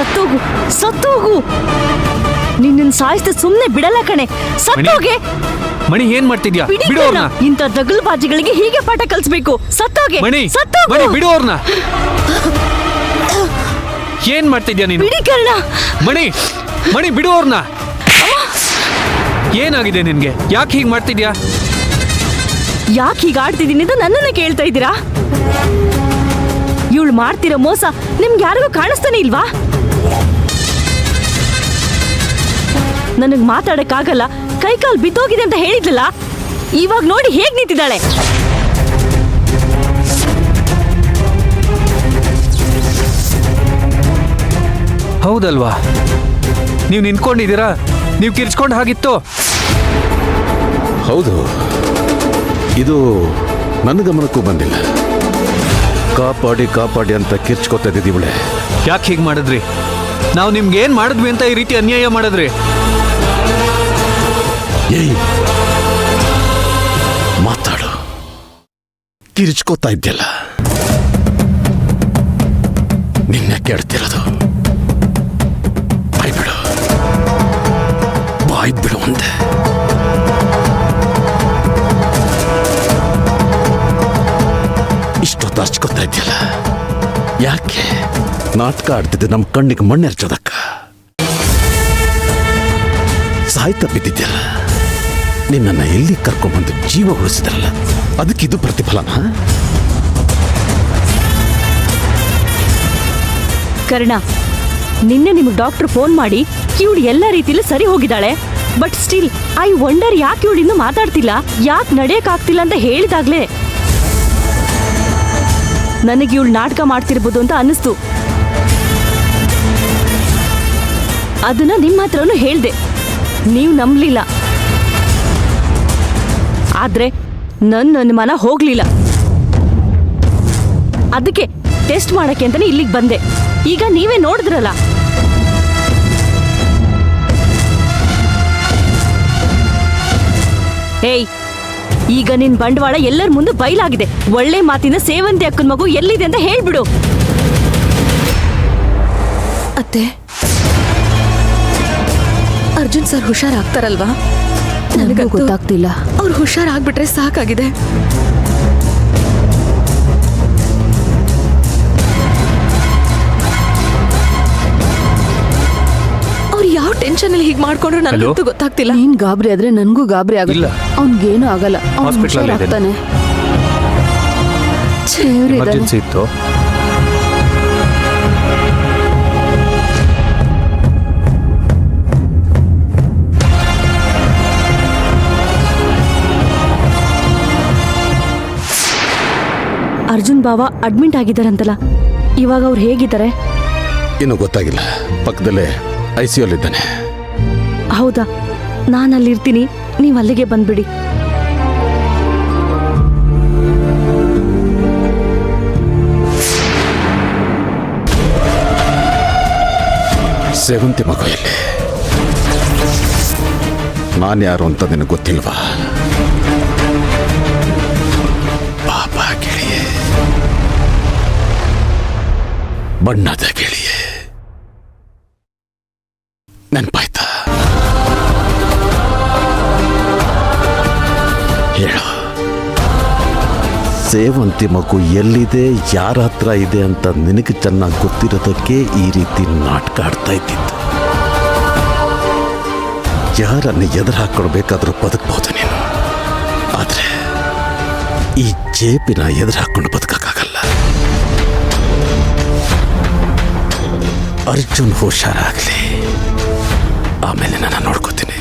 ಸತ್ತೋಗು ಸತ್ತೋಗು. ನಿನ್ನ ಸಾಯಿಸ್ತ ಸುಮ್ನೆ ಬಿಡಲ್ಲ ಕಣೆ. ಸತ್ತೋಗೆ. ಮಣಿ ಏನ್ ಮಾಡ್ತಿದ್ಯಾ? ಬಿಡು ಅವ್ರನ್ನ. ಇಂಥ ದಗಲ್ ಬಾಜಿಗಳಿಗೆ ಹೀಗೆ ಪಾಠ ಕಲಿಸ್ಬೇಕು. ಸತ್ತೋಗೆ. ಮಣಿ ಸತ್ತೋಗು. ಮಣಿ ಬಿಡು ಅವ್ರನ್ನ. ಏನ್ ಮಾಡ್ತಿದ್ಯಾ ನೀನು? ಬಿಡಿ ಕರ್ಣ. ಮಣಿ ಮಣಿ ಬಿಡು ಅವ್ರನ್ನ. ಏನಾಗಿದೆ ನಿನ್ಗೆ? ಯಾಕೆ ಹೀಗ್ ಮಾಡ್ತಿದ್ಯಾ? ಯಾಕೆ ಹೀಗೆ ಆಡ್ತಿದ್ದೀನಿ ಅಂತ ನನ್ನನ್ನ ಕೇಳ್ತಾ ಇದ್ದೀರಾ? ಇವಳು ಮಾಡ್ತಿರೋ ಮೋಸ ನಿಮ್ಗೆ ಯಾರಿಗೂ ಕಾಣಿಸ್ತಾನೆ ಇಲ್ವಾ? ನನಗ್ ಮಾತಾಡಕ್ಕಾಗಲ್ಲ, ಕೈಕಾಲು ಬಿದ್ದೋಗಿದೆ ಅಂತ ಹೇಳಿದ್ಲಲ್ಲ, ಇವಾಗ ನೋಡಿ ಹೇಗ್ ನಿಂತಿದ್ದಾಳೆ. ಹೌದಲ್ವಾ? ನೀವು ನಿಂತ್ಕೊಂಡಿದ್ದೀರಾ? ನೀವು ಕಿರ್ಚ್ಕೊಂಡು ಹಾಗಿತ್ತು. ಹೌದು, ಇದು ನನ್ನ ಗಮನಕ್ಕೂ ಬಂದಿಲ್ಲ. ಕಾಪಾಡಿ ಕಾಪಾಡಿ ಅಂತ ಕಿರ್ಚ್ಕೊತಾ ಇದ್ದೀವಳೆ. ಯಾಕೆ ಹೀಗೆ ಮಾಡಿದ್ರಿ? ನಾವು ನಿಮ್ಗೆ ಏನ್ ಮಾಡಿದ್ವಿ ಅಂತ ಈ ರೀತಿ ಅನ್ಯಾಯ ಮಾಡಿದ್ರಿ? ಏಯ್, ಮಾತಾಡು. ಕಿರ್ಚ್ಕೋತಾ ಇದ್ಯಲ್ಲ, ನಿನ್ನೆ ಕೇಳ್ತಿರೋದು. ಬಾಯ್ ಬಿಡು, ಬಾಯ್ ಬಿಡು ಅಂದೆ. ಇಷ್ಟೊತ್ತು ಹಚ್ಕೋತಾ ಇದ್ಯಲ್ಲ, ಯಾಕೆ? ನಾಟಕ ಆಡ್ತಿದ್ದೆ ನಮ್ಮ ಕಣ್ಣಿಗೆ ಮಣ್ಣೆರ್ಚೋದಕ್ಕ. ಸಾಯ್ತಾ ಬಿದ್ದಿದ್ಯಲ್ಲ, ನಿನ್ನನ್ನು ಎಲ್ಲಿ ಕರ್ಕೊಂಡ್ಬಂದು ಜೀವ ಉಳಿಸಿದ್ರಲ್ಲ, ಅದಕ್ಕಿದು ಪ್ರತಿಫಲನ? ಕರ್ಣ, ನಿನ್ನೆ ನಿಮಗೆ ಡಾಕ್ಟರ್ ಫೋನ್ ಮಾಡಿ ಇವಳು ಎಲ್ಲ ರೀತಿಲೂ ಸರಿ ಹೋಗಿದ್ದಾಳೆ, ಬಟ್ ಸ್ಟಿಲ್ ಐ ವಂಡರ್ ಯಾಕೆ ಇವಳು ಇನ್ನೂ ಮಾತಾಡ್ತಿಲ್ಲ, ಯಾಕೆ ನಡೆಯಕ್ಕಾಗ್ತಿಲ್ಲ ಅಂತ ಹೇಳಿದಾಗ್ಲೇ ನನಗೆ ಇವಳು ನಾಟಕ ಮಾಡ್ತಿರ್ಬೋದು ಅಂತ ಅನ್ನಿಸ್ತು. ಅದನ್ನ ನಿಮ್ಮ ಹತ್ರನೂ ಹೇಳ್ದೆ, ನೀವು ನಂಬಲಿಲ್ಲ. ಆದ್ರೆ ನನ್ನ ಮನ ಹೋಗ್ಲಿಲ್ಲ. ಅದಕ್ಕೆ ಟೆಸ್ಟ್ ಮಾಡಕ್ಕೆ ಅಂತಾನೆ ಇಲ್ಲಿಗೆ ಬಂದೆ. ಈಗ ನೀವೇ ನೋಡಿದ್ರಲ್ಲ. ಏಯ್, ಈಗ ನಿನ್ ಬಂಡವಾಳ ಎಲ್ಲರ ಮುಂದೆ ಬಯಲಾಗಿದೆ. ಒಳ್ಳೆ ಮಾತಿನ ಸೇವಂತಿ ಅಕ್ಕನ ಮಗು ಎಲ್ಲಿದೆ ಅಂತ ಹೇಳ್ಬಿಡು. ಅತ್ತೆ, ಅರ್ಜುನ್ ಸರ್ ಹುಷಾರಾಗ್ತಾರಲ್ವಾ? ನನಗೆ ಗೊತ್ತಾಗ್ತಿಲ್ಲ. ಅವ್ರು ಹುಷಾರಾಗ್ಬಿಟ್ರೆ ಸಾಕಾಗಿದೆ. ಅವ್ರು ಯಾವ ಟೆನ್ಷನ್ ಅಲ್ಲಿ ಹೀಗೆ ಮಾಡ್ಕೊಂಡ್ರು ನನಗಂತೂ ಗೊತ್ತಾಗ್ತಿಲ್ಲ. ನೀನ್ ಗಾಬರಿ ಆದ್ರೆ ನನ್ಗೂ ಗಾಬರಿ ಆಗಲ್ಲ. ಅವ್ನ್ಗೇನು ಆಗಲ್ಲ, ಅವ್ನು ಹುಷಾರಾಗ್ತಾನೆ. ಎಮರ್ಜೆನ್ಸಿ ಇತ್ತು. ಅರ್ಜುನ್ ಬಾವ ಅಡ್ಮಿಟ್ ಆಗಿದ್ದಾರಂತಲ್ಲ, ಇವಾಗ ಅವ್ರು ಹೇಗಿದ್ದಾರೆ? ಇನ್ನೂ ಗೊತ್ತಾಗಿಲ್ಲ. ಪಕ್ಕದಲ್ಲೇ ICUಲಿದ್ದಾನೆ. ಹೌದಾ? ನಾನು ಅಲ್ಲಿರ್ತೀನಿ, ನೀವು ಅಲ್ಲಿಗೆ ಬಂದ್ಬಿಡಿ. ಸೇವಂತಿ ಮಗು ಎಲ್ಲಿ? ನಾನು ಯಾರು ಅಂತ ನಿನಗೆ ಗೊತ್ತಿಲ್ವಾ? ಪಾಪ ಗೆಳೆಯೆ, ಬಣ್ಣದ ಗೆಳೆಯೆ, ನೆನ್ಪಾಯ್ತಾ? ಹೇಳು, ಸೇವಂತಿ ಮಗು ಎಲ್ಲಿದೆ, ಯಾರ ಹತ್ರ ಇದೆ ಅಂತ ನಿನಗೆ ಚೆನ್ನಾಗಿ ಗೊತ್ತಿರೋದಕ್ಕೆ ಈ ರೀತಿ ನಾಟಕ ಆಡ್ತಾ ಇದ್ದಿತ್ತು. ಯಾರನ್ನು ಎದುರು ಹಾಕ್ಕೊಳ್ಬೇಕಾದ್ರೂ ಬದುಕಬಹುದು ನೀನು, ಆದರೆ ಈ ಜೇಪಿನ ಎದುರು ಹಾಕ್ಕೊಂಡು ಬದುಕಕ್ಕಾಗಲ್ಲ. ಅರ್ಜುನ್ ಹುಷಾರಾಗಲಿ, ಆಮೇಲೆ ನಾನು ನೋಡ್ಕೋತೀನಿ.